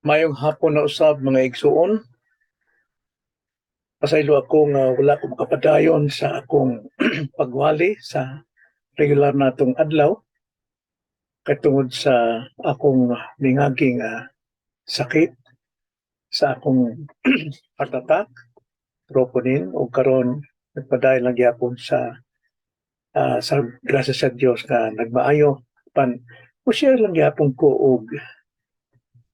Mayong hapon na usab mga igsuon. Pasaylo ako nga wala ko makapadayon sa akong pagwali sa regular natong adlaw katungod sa akong mingaging sakit sa akong heart attack, troponin o karon nagpadayon lang gyapon sa grasya sa Dios nga nagmaayo pan share lang gyapon ko og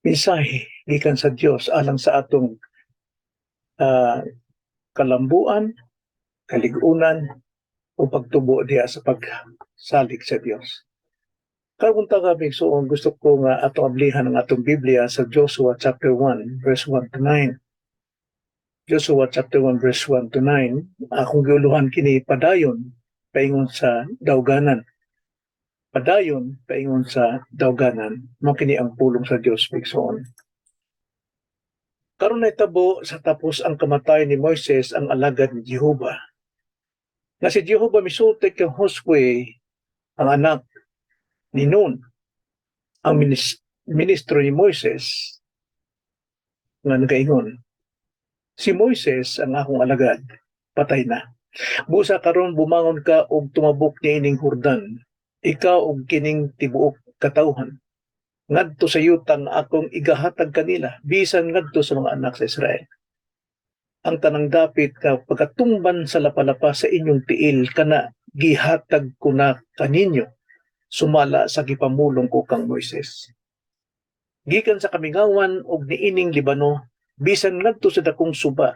mensahe gikan sa Dios alang sa atong ah, kalambuan, kaligunan o pagtubo diya sa pagsalig sa Dios. Karon kami so gusto ko nga ato ablihan ang atong Biblia sa Joshua chapter 1 verse 1 to 9. Joshua chapter 1 verse 1 to 9, akong giuluhan kini padayon paingon sa dawganan. Padayon paingon sa dawganan, mao kini ang pulong sa Dios pigsoon. Karon nahitabo sa tapos ang kamatayon ni Moises ang alagad ni Jehova. Nga si Jehova misulti kang Josue ang anak ni Nun, ang ministro ni Moises nga nagaingon, si Moises ang akong alagad, patay na. Busa karon bumangon ka og tumabok ni ining Hordan, ikaw og kining tibuok katawhan. Ngadto sa yutang akong igahatag kanila, bisan ngadto sa mga anak sa Israel. Ang tanang dapit ka pagkatumban sa lapalapa sa inyong tiil, kana gihatag ko na kaninyo, sumala sa gipamulong ko kang Moises. Gikan sa kamingawan og niining Libano, bisan ngadto sa dakong suba,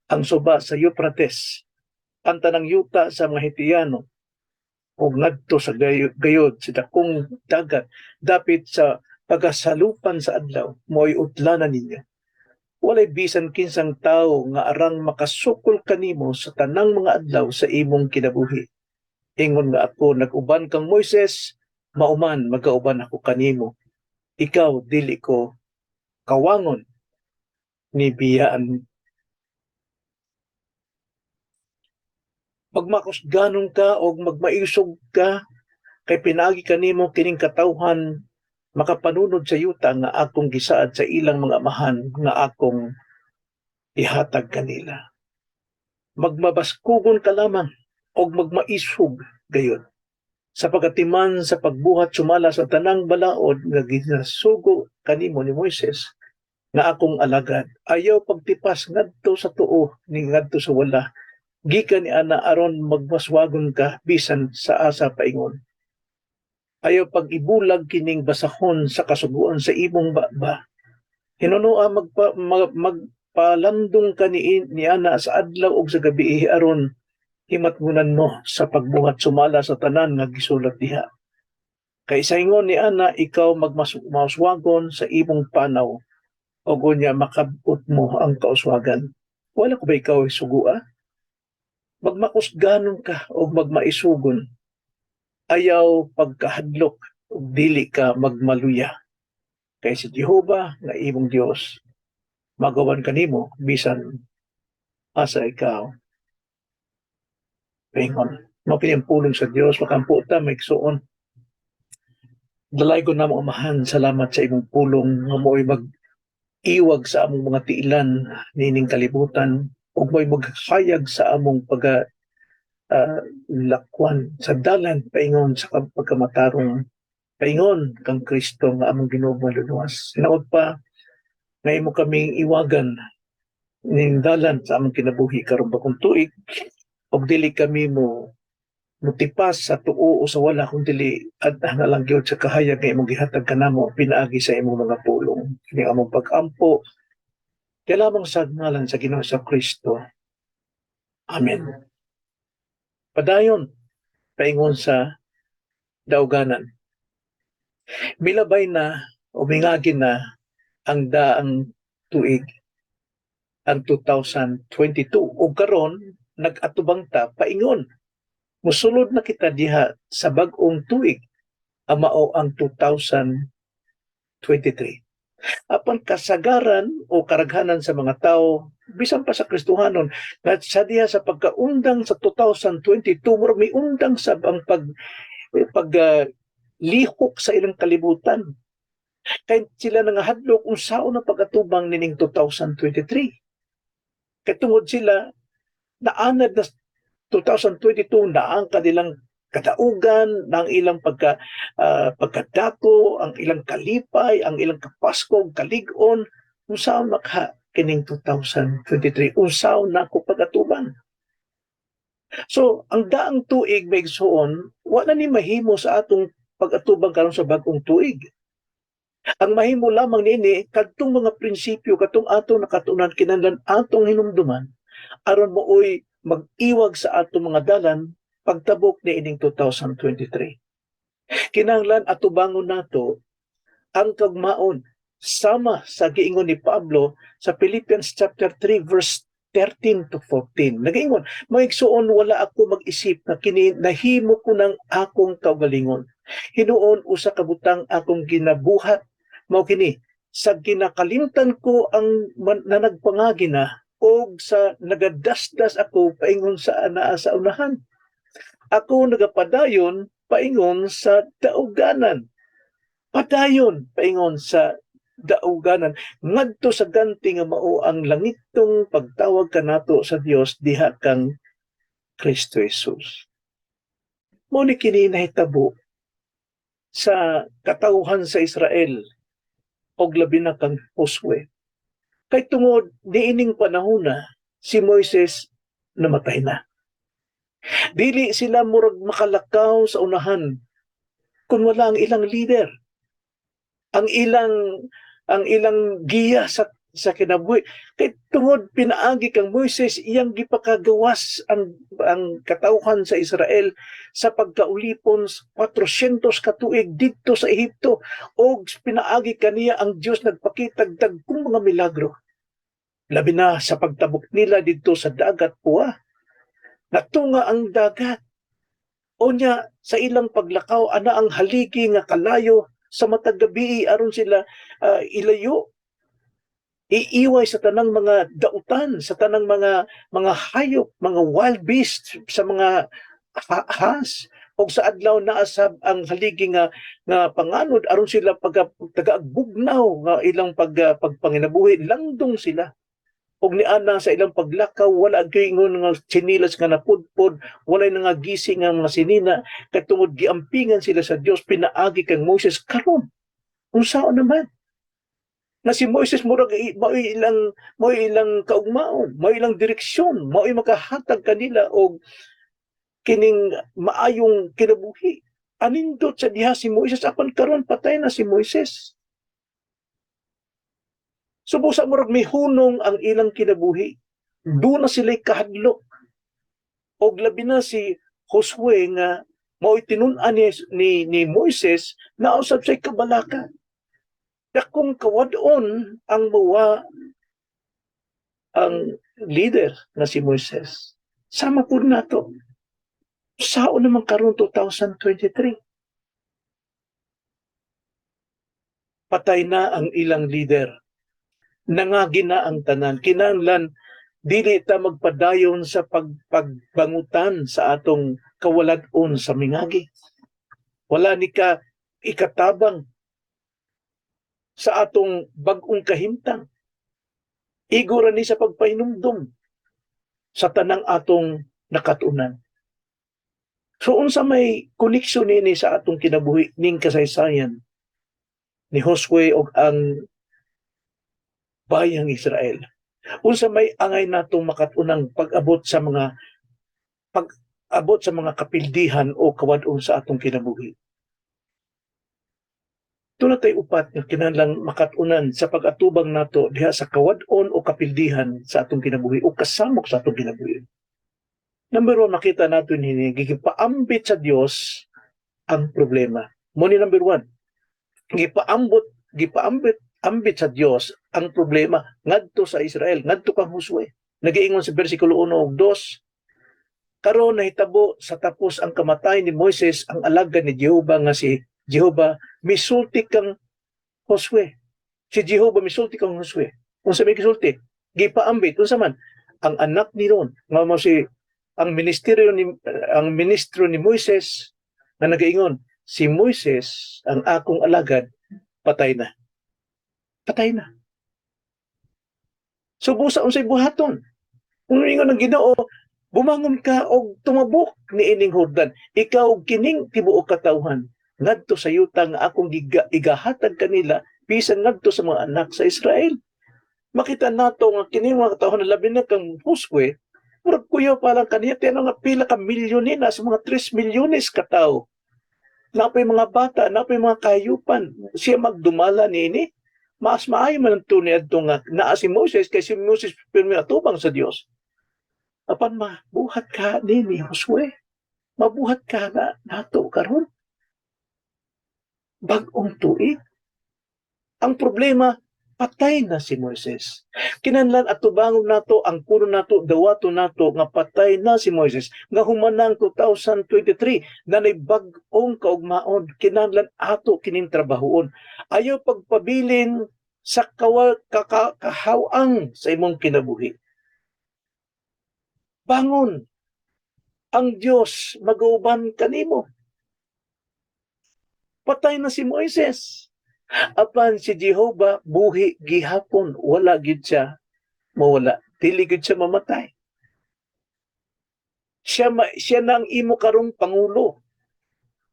ang suba sa Euphrates, ang tanang yuta sa mga Hitiyano, og ngadto sa gayod sa dakong dagat, dapit sa pagasalupan sa adlaw, mo'y utlanan ninyo. Walay bisan kinsang tao nga arang makasukol kanimo sa tanang mga adlaw sa imong kinabuhi. Ingon nga ako, nag-uban kang Moises, mauman magauban ako kanimo. Ikaw dili ko kawangon ni biyaan. Magmakusganon ka o magmaisog ka, kay pinagi kanimo kining katawhan makapanunod sa yuta nga akong gisaad sa ilang mga amahan nga akong ihatag kanila. Magmabaskugon ka lamang o magmaisog gayon. Sa pagatiman sa pagbuhat sumala sa tanang balaod nga ginasugo kanimo ni Moises nga akong alagad, ayaw pagtipas ngadto sa tuo ni ngadto sa wala, gikan ni ana aron magmaswagon ka bisan sa asa paingon. Ayaw pag-ibulag kining basahon sa kasuguan sa imong baba. Hinunoa magpalandong ka ni ana sa adlaw ug sa gabi aron himatngunan mo sa pagbuhat sumala sa tanan nga gisulat diha. Kay sa ingon ni ana ikaw magmaswagon sa imong panaw ug unya makabut mo ang kauswagan. Wala ko ba ikaw sugua? Magmakusganon ka o magmaisugon. Ayaw pagkahadlok ug dili ka magmaluya. Kay si Jehova nga imong Dios magawan kanimo bisan asa ikaw paingon. Mao kini ang pulong sa Dios, makampo ta maigsuon. Dalay ko namo amahan, salamat sa imong pulong nga mo'y mag-iwag sa among mga tiilan nining kalibutan ug mo'y maghayag sa among lakwan sa dalan paingon sa pagkamatarong paingon kang Kristo nga among Ginoo maluluwas. Hinaot pa nga imo kaming iwagan ning dalan sa among kinabuhi karon bakong tuig og dili kami mo mutipas sa tuo o sa wala kung dili adta na lang gyud sa kahayag nga imong gihatag kanamo pinaagi sa imong mga pulong kini among pag-ampo kay lamang sa ngalan sa Ginoo sa Kristo. Amen. Padayon paingon sa dawganan. Milabay na o mingagin na ang daang tuig ang 2022 ug karon nag-atubang ta paingon musulod na kita diha sa bag-ong tuig ang mao ang 2023. Apan kasagaran o karaghanan sa mga tao bisan pa sa Kristohanon nga sa diha sa pagkaundang sa 2022 murag may undang sa ang lihok sa ilang kalibutan. Kay sila nangahadlok kung saan na pag-atubang nining 2023. Kay tungod sila naanad na 2022 na ang kanilang kadaugan, ng ilang pagkadako, ang ilang kalipay, ang ilang kapaskog, kalig-on, unsaon maka kining 2023, unsaon na ko pag-atubang. So, ang daang tuig may igsoon, wala ni mahimo sa atong pag-atubang karon sa bag-ong tuig. Ang mahimo lamang niini kadtong mga prinsipyo katong atong nakatunan kinahanglan atong hinumduman aron mooy mag-iwag sa atong mga dalan pagtabok ni ining 2023. Kinahanglan atubangon nato ang kagmaon sama sa giingon ni Pablo sa Philippians chapter 3 verse 13 to 14. Nagaingon, maigsuon wala ako mag-isip na kini nahimo ko ng akong kaugalingon. Hinuon usa ka butang akong ginabuhat mao kini sa ginakalimtan ko ang nanagpangagi na o sa nagadasdas ako paingon sa anaa sa unahan. Ako nagapadayon paingon sa dauganan. Padayon paingon sa dauganan ngadto sa ganti nga mao ang langitong pagtawag kanato sa Dios diha kang Kristo Jesus. Mao ni kini nahitabo sa katawhan sa Israel og labi na kang Josue. Kay tungod niining panahon na si Moises namatay na. Dili sila murag makalakaw sa unahan kung wala ang ilang leader. Ang ilang giya sa kinabuhi. Kay tungod pinaagi kang Moises iyang gipakagawas ang katawhan sa Israel sa pagkaulipon 400 katuig didto sa Ehipto og pinaagi kaniya ang Dios nagpakitag dagkong mga milagro. Labi na sa pagtabok nila didto sa dagat puwa. Natunga ang dagat. Onya sa ilang paglakaw ana ang haligi nga kalayo sa matag gabi aron sila ilayo. Iiway sa tanang mga dautan, sa tanang mga hayop, mga wild beasts, sa mga ahas, o sa adlaw naasab ang haligi nga panganod aron sila tagaagbugnaw nga ilang pagpanginabuhi langdong sila. Og niana sa ilang paglakaw wala gyud nga tsinilas nga napudpod, wala nga gising nga mga sinina kay tungod giampingan sila sa Dios pinaagi kang Moses karon. Unsaon naman? Na si Moises murag mao ilang kaugmaon, mao ilang direksyon, mao makahatag kanila og kining maayong kinabuhi. Anindot sa diha si Moises apan karon patay na si Moises. Subo sa murag may hunong ang ilang kinabuhi. Doon na sila'y kahadlok. Og labi na si Josue nga mao'y tinun-an ni Moises na usab sa'y kabalaka. Dakong kawadon ang mawa ang leader na si Moises. Sama po nato. Saan naman karon 2023? Patay na ang ilang leader. Nangagi na ang tanan. Kinahanglan dili ta magpadayon sa pagbangutan sa atong kawalad-on sa mingagi. Wala ni ka ikatabang sa atong bag-ong kahimtang. Igura ni sa pagpahinumdum sa tanang atong nakatunan. So unsa may koneksyon nini sa atong kinabuhi ning kasaysayan ni Josue og ang bayang Israel. Unsa may angay natong makatunang pag-abot sa mga kapildihan o kawad-on sa atong kinabuhi. Tula tay upat nga kinahanglan makatunan sa pag-atubang nato diha sa kawad-on o kapildihan sa atong kinabuhi o kasamok sa atong kinabuhi. Number 1, makita nato ini gipaambit sa Dios ang problema. Mo ni number 1. Gipaambit sa Dios ang problema ngadto sa Israel, ngadto kang Josue. Nagiingon sa bersikulo 1 ug 2, karon nahitabo sa tapos ang kamatay ni Moises ang alagad ni Jehova nga si Jehova misulti kang Josue. Si Jehova misulti kang Josue. Unsa may gisulti? Gipaambit unsa man ang anak ni Ron nga mo si ang ministro ni Moises na nagaingon, si Moises ang akong alagad patay na. patay na. So busa unsay buhaton. Kung ingon ng Ginoo, bumangon ka og tumabok ni ining Jordan. Ikaw og kining tibuok katawhan ngadto sa yuta nga akong igahatag kanila bisan ngadto sa mga anak sa Israel. Makita nato nga kini mga katawhan na labi na kang Josue, murag kuyo pa lang kaniya tiyan nga pila ka milyonin na sa mga 3 milyones ka tawo. Napay mga bata, napay mga kahayupan, siya magdumala niini. Mas maayo man ang tunay adto nga naa si Moses kay si Moses pirmi atubang sa Dios. Apan mabuhat ka nini Josue. Mabuhat ka na nato karon. Bag-ong tuig. Ang problema, patay na si Moises. Kinahanglan atubangon nato ang puno nato, dawato nato nga patay na si Moises. Nga humanang 2023 na bag-ong kaugmaon, kinahanglan ato kining trabahoon. Ayaw pagpabilin sa kahawang sa imong kinabuhi. Bangon. Ang Dios mag-uban kanimo. Patay na si Moises. Apan si Jehovah buhi gihapon, wala gid siya mawala. Dili gid siya mamatay. Siya na ang imo karong pangulo.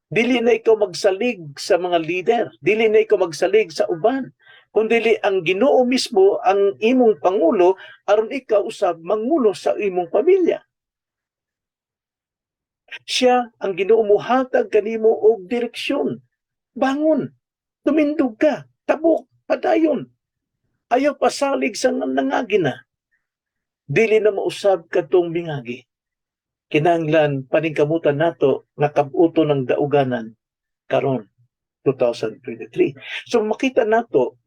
Dili na ikaw magsalig sa mga leader, dili na ikaw magsalig sa uban, kundi ang Ginoo mismo ang imong pangulo aron ikaw usab mangulo sa imong pamilya. Siya ang Ginoo mohatag kanimo og direksyon. Bangon, tumindog ka, tabok, padayon. Ayaw pasalig sa nangagi na. Dili na mausab katong mingagi. Kinahanglan paningkamutan nato nga kabuto ng dauganan karon 2023. So makita nato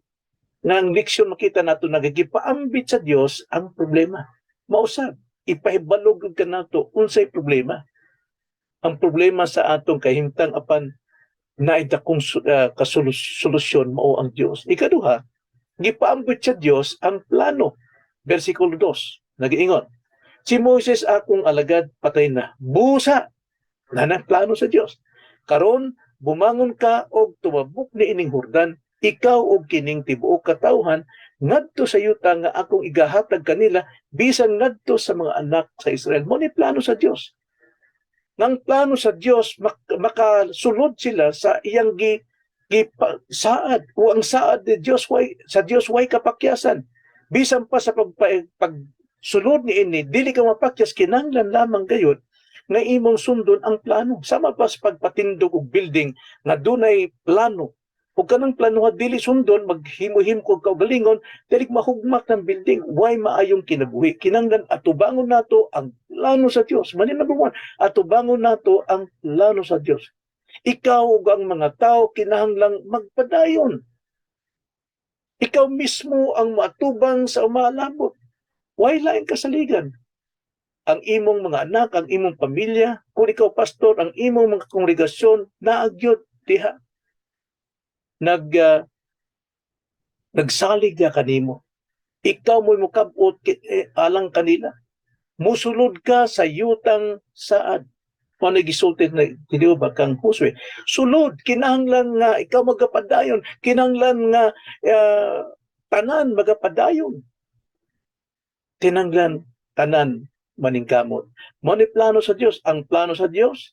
nga ang leksyon makita nato nagigipaambit sa Dios ang problema. Mausab, ipahibalog ka nato unsay problema. Ang problema sa atong kahimtang apan naida kong kasolusyon mao ang Dios. Ikaduha, gipaambit sa Dios ang plano. Versikulo 2, nagiingon, si Moses akong alagad patay na. Busa na ng plano sa Dios. Karon bumangon ka og tumabok ni ining Jordan, ikaw og kining tibuok katawhan ngadto sa yuta nga akong igahatag kanila bisan ngadto sa mga anak sa Israel. Mo ni plano sa Dios. Ng plano sa Dios makasulod sila sa iyang saad o ang saad ni Dios sa Dios way kapakyasan. Bisan pa sa pagsulod ni ini dili ka mapakyas kinahanglan lamang gayud nga imong sundon ang plano. Sama pa sa pagpatindog og building nga dunay plano. Ug kanang plano dili sundon maghimo-him ko kaugalingon dili mahugmak ng building way maayong kinabuhi. Kinahanglan atubangon nato ang plano sa Dios. Manin number 1, atubangon nato ang plano sa Dios. Ikaw ug ang mga tao kinahanglang magpadayon. Ikaw mismo ang matubang sa umalabot. Way laing kasaligan. Ang imong mga anak, ang imong pamilya, kung ikaw pastor, ang imong mga kongregasyon, naagyot diha. Nagsalig ka kanimo. Ikaw mo'y mukabot alang kanila. Musulod ka sa yutang saad. Kung nagisulti na ba kang Josue. Sulod, kinahanglan nga ikaw magapadayon. Kinahanglan nga tanan magapadayon. Kinahanglan tanan maningkamot. Mo ni plano sa Dios. Ang plano sa Dios,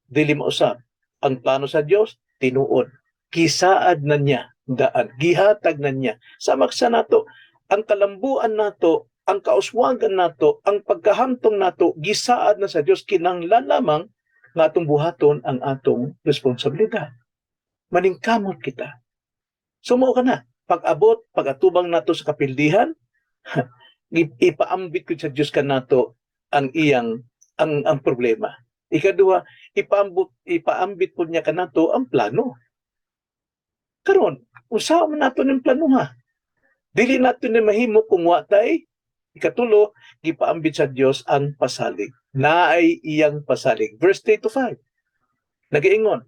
dili mausab. Ang plano sa Dios, tinuod. Gisaad na niya daan. Gihatag na niya. Samak sa nato, ang kalambuan nato, ang kauswagan nato, ang pagkahantong nato, gisaad na sa Dios. Kinahanglan lamang nga atong buhaton ang atong responsibilidad. Maningkamot kita. Sumo ka na. Pag-abot, pag-atubang nato sa kapildihan, ipaambit ko sa Dios ka nato ang ang problema. Ikaduha, ipaambit po niya ka nato ang plano. Karon, usaw man nato ng plano ha. Dili nato ni mahimo kung watay. Ikatulo, gipaambit sa Dios ang pasalig. Naay iyang pasalig. Verse 3-5. Nagiingon,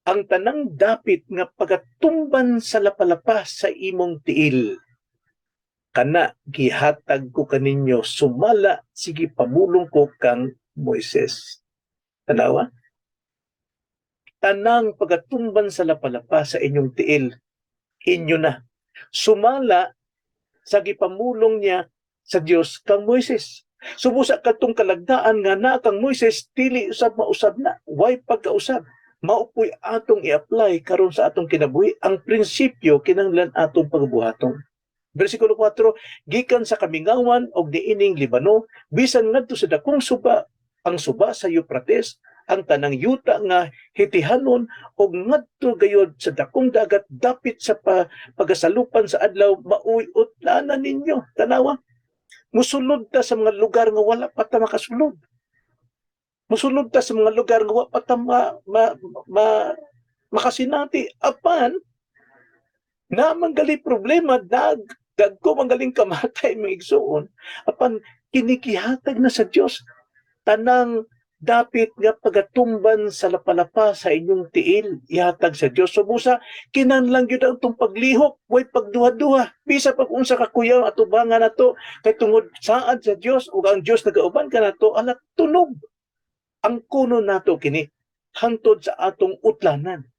ang tanang dapit nga pagatumban sa lapalapas sa imong tiil. Kana gihatag ko kaninyo sumala sige pamulong ko kang Moises. Tanawa? Tanang pagatumban sa lapalapas sa inyong tiil, inyo na. sumala sa gipamulong niya sa Dios kang Moises. Subusa kadtong kalagdaan nga na kang Moises dili usab mausab na, way pagkausab. Maupoy atong i-apply karon sa atong kinabuhi ang prinsipyo kinahanglan atong pagbuhaton. Versikulo 4, gikan sa kamingawan og niining Libano, bisan ngadto sa dakong suba, ang suba sa Euphrates, ang tanang yuta nga hitihanon og ngadto gayod sa dakong dagat dapit sa pagasalupan sa adlaw, mauyot-lanan ninyo. Tanawa, musulod ta sa mga lugar nga wala pa ta makasulod. Musulod ta sa mga lugar nga wala pa ta makasinati. Apan, na manggali problema, dagko manggaling kamatay mga igsoon, apan kinikihatag na sa Dios tanang dapit nga pagatumban sa lapalapa sa inyong tiil, ihatag sa Dios. So busa kinahanglan gyud ang tong paglihok, way pagduha-duha, bisa pag unsa ka kuyaw atubangan nato kay tungod saad sa Dios ug ang Dios nagauban ka nato, anak tunog ang kuno nato kini hangtod sa atong utlanan.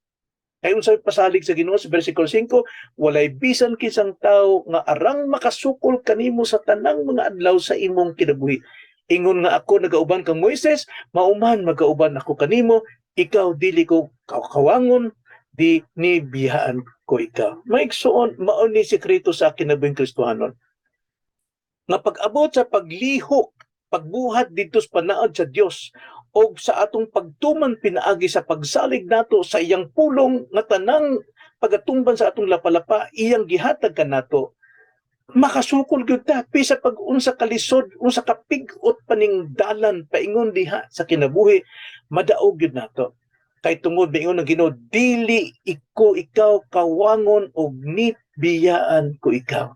Kay unsay pasalig sa Ginoo sa bersikulo 5, walay bisan kisang tawo nga arang makasukol kanimo sa tanang mga adlaw sa imong kinabuhi. Ingon nga ako nagauban kang Moises, mauman magauban ako kanimo, ikaw dili ko kawangon, di ni biyaan ko ikaw. Maigsoon, mao ni sekreto sa kinabuhing Kristohanon. Nga pag-abot sa paglihok, pagbuhat dito sa panaad sa Dios, o sa atong pagtuman pinaagi sa pagsalig nato sa iyang pulong nga tanang pagatumban sa atong lapalapa, iyang gihatag ka nato, makasukol gyud ta pisa pag unsa kalisod, unsa kapig-ot paning dalan paingon diha sa kinabuhi, madaog gyud nato. Kay tungod miingon ang Ginoo, dili ikaw kawangon og nibiyaan ko ikaw.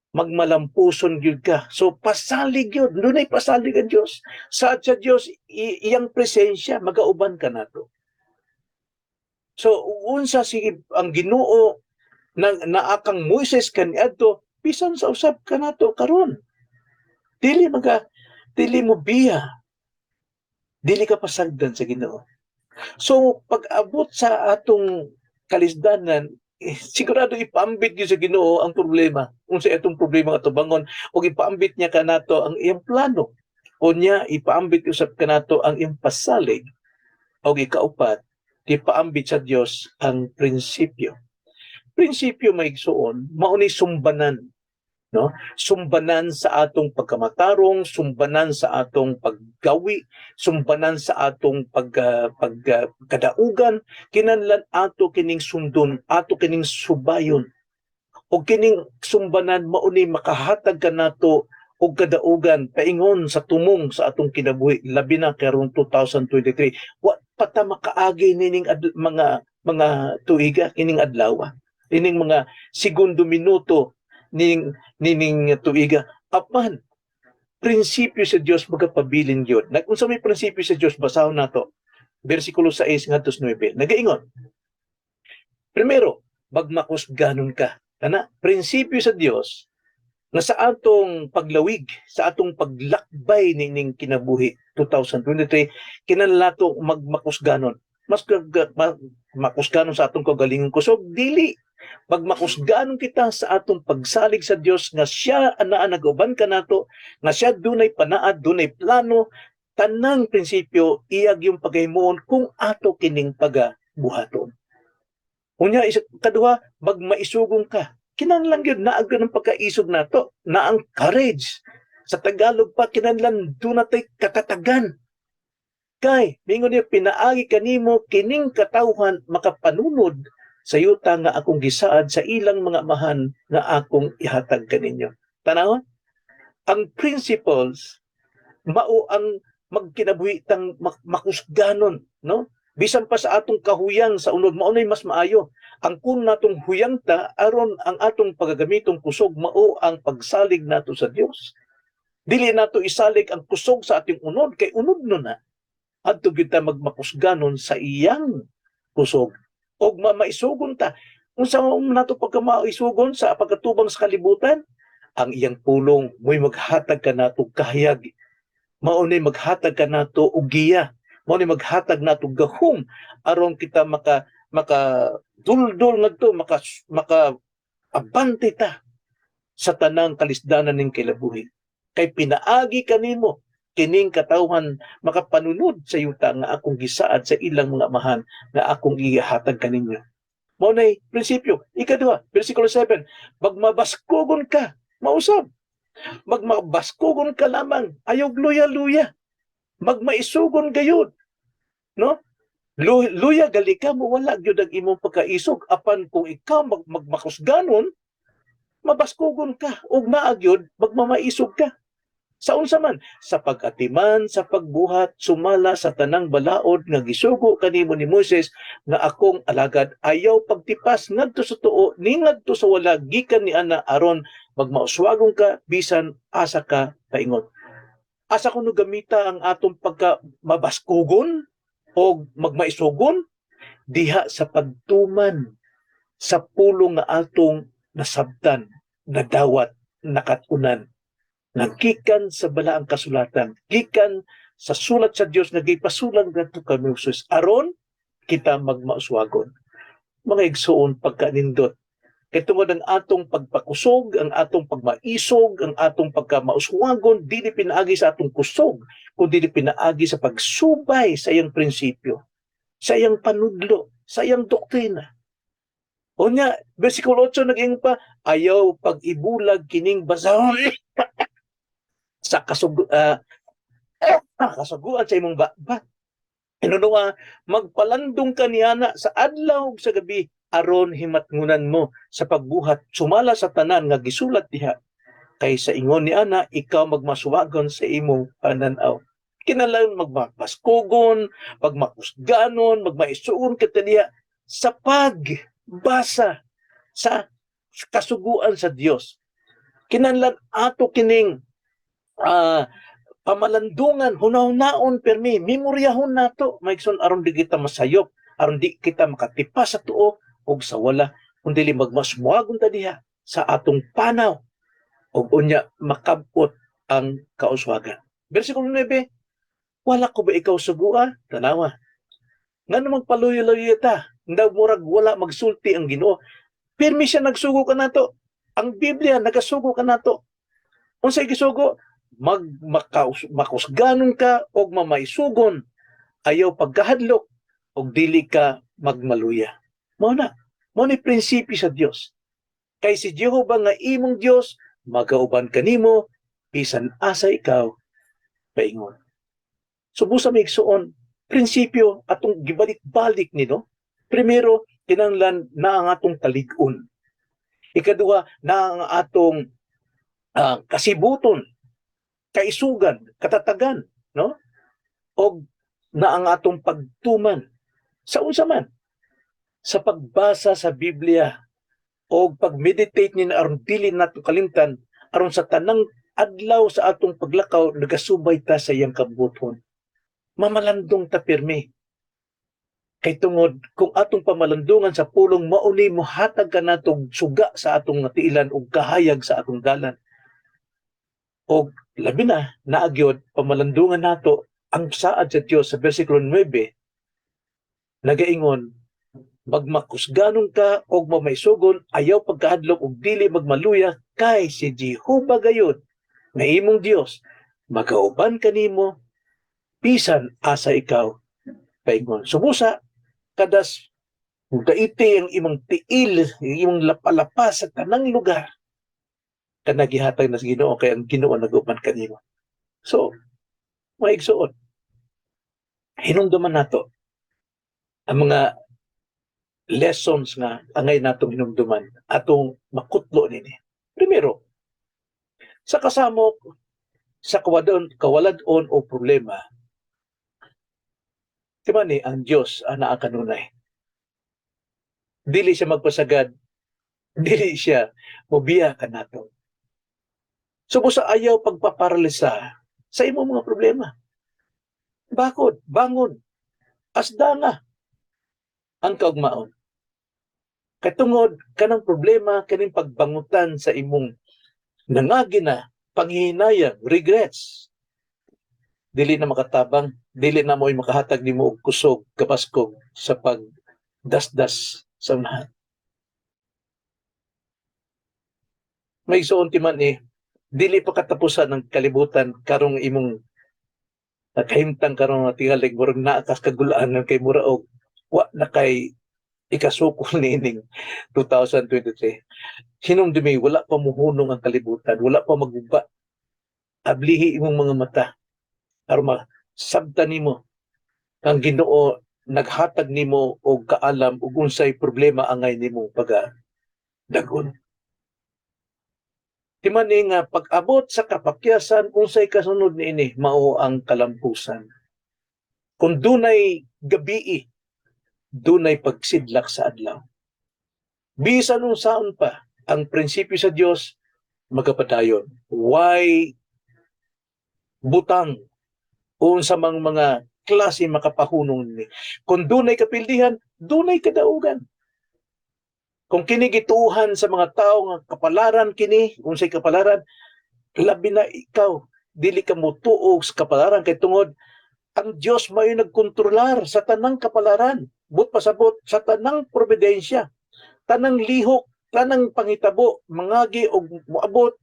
Magmalampuson gyud ka. So pasalig gyud, dunay pasalig ang Dios. Sa Dios iyang presensya magauban ka nato. So unsa sige ang Ginoo nang naakang Moises kaniadto, bisan sa usab ka nato karon. Dili mo biya. Dili ka pasagdan sa Ginoo. So pag-abot sa atong kalisdanan, sigurado ipaambit gyud sa Ginoo ang problema. Unsa atong problema ato bangon, o ipaambit niya kanato ang iyang plano. O niya ipaambit usab kanato ang iyang pasalig. O ikaupat, ipaambit sa Dios ang prinsipyo. Prinsipyo maigsuon, mao ni sumbanan, no? Sumbanan sa atong pagkamatarong, sumbanan sa atong paggawi, sumbanan sa atong pagkadaugan, kinahanglan ato kining sundon, ato kining subayon. O kining sumbanan mao ni makahatag kanato og kadaugan paingon sa tumong sa atong kinabuhi, labi na karong 2023. Wa pa ta makaagi nining mga tuiga kining adlaw, ining mga segundo minuto ning tuiga. Apan prinsipyo sa Dios magapabilin gyud. Unsa may prinsipyo sa Dios, basahon nato. Bersikulo 6 ngadto 9. Nagaingon. Primero, magmakusganon ka. Kana prinsipyo sa Dios na sa atong paglawig, sa atong paglakbay ning kinabuhi 2023, kinahanglan nato magmakusganon. Mas makusganon sa atong kagalingon kusog, dili magmakusganon kita sa atong pagsalig sa Dios nga siya anaa nag-uban ka nato, nga siya dunay panaad, dunay plano, tanang prinsipyo iyag yung paghimuon kung ato kining pagabuhaton. Unya kaduha, magmaisugong ka. Kinahanglan gyud naa gyud ang pagkaisog nato, na ang courage. Sa Tagalog pa kinahanglan dunay kakatagan. Kay mingon niya, pinaagi kanimo kining katawhan makapanunod sa yuta nga akong gisaad sa ilang mga amahan nga akong ihatag kaninyo. Tanawa, ang principles mao ang magkinabuhi tang makusganon, no? Bisan pa sa atong kahuyang sa unod, mao nay mas maayo. Ang kun natong huyang ta aron ang atong pagagamitong kusog mao ang pagsalig nato sa Dios. Dili nato isalig ang kusog sa ating unod kay unod no na. Adto gyud ta magmakusganon sa iyang kusog. Og maisugon ta. Unsa nato pagkamaisugon sa pagkatubang sa kalibutan? Ang iyang pulong mo'y maghatag kanato kahayag. Mao ni maghatag kanato og giya. Mao ni maghatag nato gahom aron kita maka duldol ngadto maka abante ta sa tanang kalisdanan ning kilabuhi. Kay pinaagi kanimo kining katawhan makapanunod sa yuta nga akong gisaad sa ilang mga amahan nga akong ihatag kaninyo. Mao nay prinsipyo. Ikaduha, versikulo 7, magmabaskogon ka, mausab. Magmabaskogon ka lamang, ayog luya-luya. Magmaisugon gayud, no? Luya gali ka mo wala gyud ang imong pagkaisog apan kung ikaw magmakusganon mabaskogon ka ug maagyod magmamaisog ka. Sa unsa man sa pag-atiman sa pagbuhat sumala sa tanang balaod nga gisugo kanimo ni Moses nga akong alagad ayaw pagtipas ngadto sa tuo ni ngadto sa wala gikan ni ana aron magmauswagong ka bisan asa ka paingon. Asa kuno gamita ang atong pagka mabaskugon o magmaisugon diha sa pagtuman sa pulong nga atong nasabtan, nadawat, nakatunan, nagkikan sa balaang kasulatan, gikan sa sulat sa Dios nga gipasulang ngadto kami Moses aron kita magmauswagon. Mga igsoon pagkanindot kay tungod ang atong pagpakusog, ang atong pagmaisog, ang atong pagkamauswagon, dili pinaagi sa atong kusog, kundi dili pinaagi sa pagsubay sa iyang prinsipyo, sa iyang panudlo, sa iyang doktrina. Unya, versikulo 8 naging pa, ayaw pag-ibulag kining basahon sa kasuguan sa imong ba. Inunuwa, magpalandong ka niyana sa adlaw sa gabi aron himatngunan mo sa pagbuhat sumala sa tanan nga gisulat diha kay sa ingon ni ana ikaw magmasuwagon sa imong pananaw. Kinahanglan magmabaskugon, magmakusganon, magmaisuon kita diha sa pagbasa sa kasuguan sa Dios. Kinahanglan ato kining pamalandungan hunaw-naon permi memoryahon nato maigsoon aron di kita masayop, aron di kita makatipas sa tuo og sa wala kundi magmasmuagon ta diha sa atong panaw og unya makabot ang kauswagan. Bersikulo 9, wala ko ba ikaw sugua? Tanawa. Ngano magpaluyo-luyo ta? Ndaw murag wala magsulti ang Ginoo. Pirmi siya nagsugo ka nato. Ang Biblia nagasugo ka nato. Unsay gisugo? Makusganon ka og mamaisugon. Ayaw pagkahadlok og dili ka magmaluya. Mao na prinsipyo sa Dios. Kay si Jehova nga imong Dios magauban kanimo bisan asa ikaw paingon. Subusa mi igsuon prinsipyo atong gibalik-balik nino. Primero, kinahanglan na ang atong talig-on. Ikaduha, na ang atong kasibuton, kaisugan, katatagan, no? O na ang atong pagtuman sa unsa man sa pagbasa sa Biblia o pag-meditate ni aron dili nato kalimtan aron sa tanang adlaw sa atong paglakaw nagasubay ta sa iyang kabuton. Mamalandong ta pirmi. Kay tungod kung atong pamalandungan sa pulong mauni mo hatag ka natong suga sa atong tiilan ug kahayag sa atong dalan. O labi na naagyod pamalandungan nato ang saad sa Dios sa bersikulo 9 nagaingon magmakusganon ka og mamaisugon ayaw pagkahadlok og dili magmaluya kay si Jehova gayud nga imong Dios magauban kanimo bisan asa ikaw paingon. Sumusa kadas gaiti ang imong tiil, ang imong lapalapa sa tanang lugar kana gihatag na sa Ginoo kay ang Ginoo nag-uban kanimo. So, maigsuon. Hinumduman nato ang mga lessons nga angay natong hinumduman atong makutlo nini. Primero, sa kasamok sa kawaladon o problema, diba ni ang Diyos ana kanunay. Dili siya magpasagad, dili siya mobiya kanato. Subo sa ayaw pagpaparalisa sa imong mga problema. Bakod, bangon, asda nga ang kaugmaon. Katungod kanang problema kaning pagbangutan sa imong nangagi na panghihinayang, regrets. Dili na makatabang, dili na mo'y makahatag nimo og kusog, kapaskog sa pagdasdas sa unahan. may suon ti man dili pa katapusan ng kalibutan karong imong nakahimtang karon nga tingalig murag naa kas kagulaan ng kay mura og wa na kay ikasukol niining 2023. Hinumdumi wala pa muhunong ang kalibutan, wala pa magugba. Ablihi imong mga mata aron masabtan nimo ang Ginoo naghatag nimo og kaalam ug unsay problema angay nimo pagadagon. Timan nga pag-abot sa kapakyasan unsay kasunod niini mao ang kalampusan. Kung dunay gabii, dunay pagsidlak sa adlaw. Bisan unsaon pa ang prinsipyo sa Dios magapadayon. Why butang unsa mang mga klase makapahunong ni. Kung dunay kapildihan, dunay kadaugan. Kung kini gituuhan sa mga tao nga kapalaran kini, unsay kapalaran, labi na ikaw dili ka motuog sa kapalaran kay tungod ang Dios may nagkontrolar sa tanang kapalaran. But pasabot sa tanang providensya, tanang lihok, tanang pangitabo, mangagi og moabot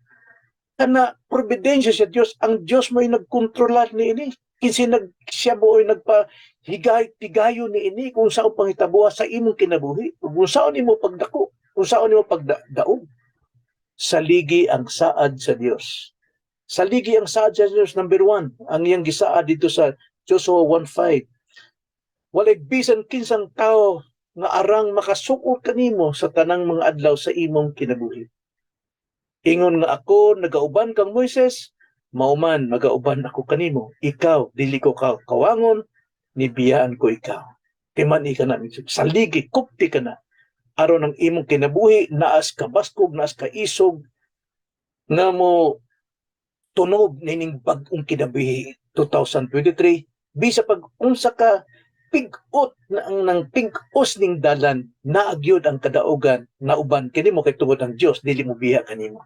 kana providensya sa Dios. Ang Dios may nagkontrolar niini. Kinsa siya mo ay nagpahigay-tigayo niini kung saan pangitabuha sa imong kinabuhi, kung saan imo pagdako, kung saan imo pagdaog. Saligi ang saad sa Dios. Saligi ang saad sa Dios, number 1, ang iyang gisaad dito sa Joshua 1:5. Walay bisan kinsang tao nga arang makasuko kanimo sa tanang mga adlaw sa imong kinabuhi. Ingon nga ako nagauban kang Moises, mauman magauban ako kanimo. Ikaw dili ko kawangon, nibiyaan ko ikaw. Timan ka na saligi kupti ka na aron ang imong kinabuhi naas ka baskog, naas ka isog nga mo tunog nining bag-ong kinabuhi 2023 bisa pag unsa ka pig-ot na ang nang pig-os ning dalan naagyod ang kadaugan na uban kini mo kay tungod ang Dios dili mo biya kanimo.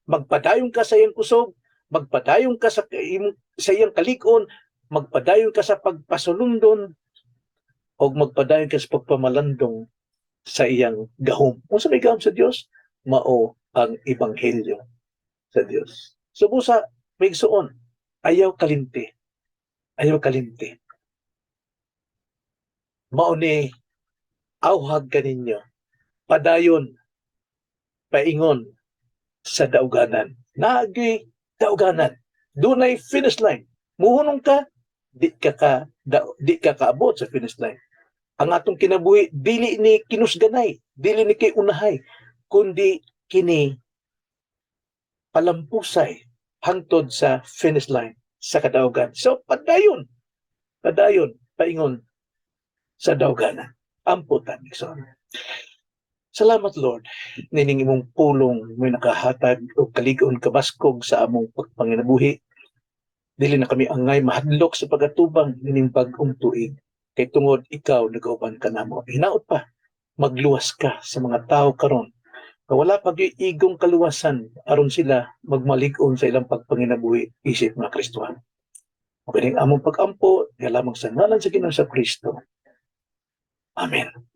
Magpadayon ka sa iyang kusog, magpadayon ka sa iyang kalig-on, magpadayon ka sa pagpasulundon o magpadayon ka sa pagpamalandong sa iyang gahom. Kung sa may gahom sa Dios, mao ang ebanghelyo sa Dios. So busa may igsuon, ayaw kalimti. Ayaw kalimti. Mao ni awhag kaninyo, padayon, paingon sa dauganan. Naagi dauganan. Dunay finish line. Muhunong ka, di ka kaabot sa finish line. Ang atong kinabuhi dili ni kinusganay, dili ni kay unahay, kundi kini palampusay hangtod sa finish line sa kadaugan. So padayon paingon sa dauganan. Amputan igsoon. Salamat Lord, nining imong pulong may nakahatag o kalig-on kabaskog sa among pagpanginabuhi. Dili na kami angay mahadlok sa pagatubang nining bag-ong tuig. Kay tungod ikaw nagauban ka namo. Hinaot pa, magluwas ka sa mga tao karon. Wala pag igong kaluwasan aron sila magmalig-on sa ilang pagpanginabuhi isip mga Kristohan. O kining among pag-ampo, lamang sa ngalan sa Ginoo sa Kristo. Amen.